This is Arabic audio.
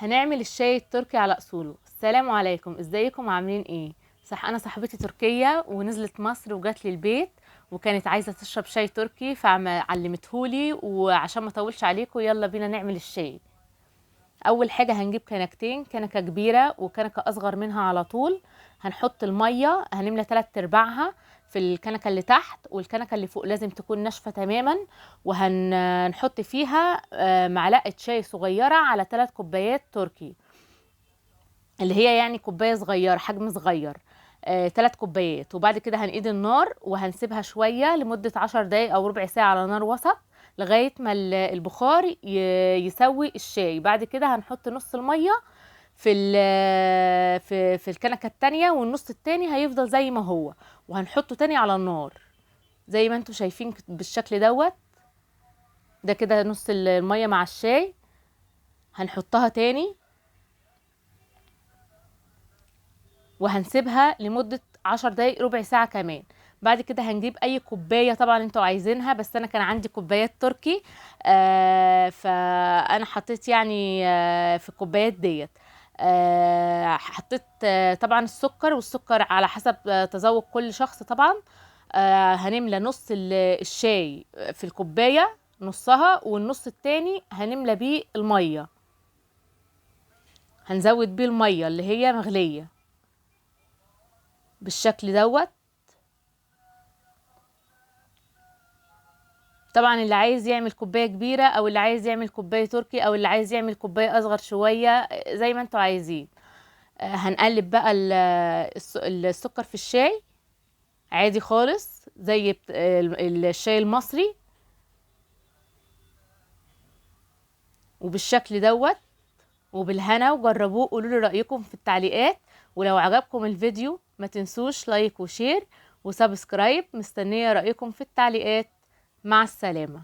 هنعمل الشاي التركي على اصوله. السلام عليكم، ازيكم عاملين ايه؟ صح، انا صاحبتي تركيه ونزلت مصر وجات لي البيت وكانت عايزه تشرب شاي تركي فعلمتهولي، وعشان ما اطولش عليكم يلا بينا نعمل الشاي. اول حاجه هنجيب كنكتين، كنكه كبيره وكنكه اصغر منها على طول. هنحط الميه، هنملى 3/4 في الكنكه اللي تحت، والكنكه اللي فوق لازم تكون ناشفه تماما. وهنحط فيها معلقه شاي صغيره على 3 كوبايات تركي، اللي هي يعني كوبايه صغيره، حجم صغير. 3 كوبايات. وبعد كده هنقيد النار وهنسيبها شويه لمده 10 دقايق او ربع ساعه على نار وسط، لغايه ما البخار يسوي الشاي. بعد كده هنحط نص الميه في الكنكه التانية، والنص التاني هيفضل زي ما هو، وهنحطه تاني على النار زي ما انتم شايفين بالشكل دوت. ده كده نص الميه مع الشاي. هنحطها تاني وهنسيبها لمدة 10 دقايق ربع ساعة كمان. بعد كده هنجيب اي كوباية طبعا انتوا عايزينها، بس انا كان عندي كوبايات تركي، فانا حطيت يعني في الكوبايات ديت. حطيت طبعا السكر، والسكر على حسب تذوق كل شخص طبعا. هنملى نص الشاي في الكوباية، نصها، والنص التاني هنملى بيه المية، هنزود بيه المية اللي هي مغلية بالشكل دوت. طبعا اللي عايز يعمل كوبايه كبيره، او اللي عايز يعمل كوبايه تركي، او اللي عايز يعمل كوبايه اصغر شويه، زي ما انتوا عايزين. هنقلب بقى السكر في الشاي عادي خالص زي الشاي المصري، وبالشكل دوت. وبالهنا، وجربوه قولوا لي رايكم في التعليقات. ولو عجبكم الفيديو ما تنسوش لايك وشير وسبسكرايب. مستنيه رايكم في التعليقات. مع السلامه.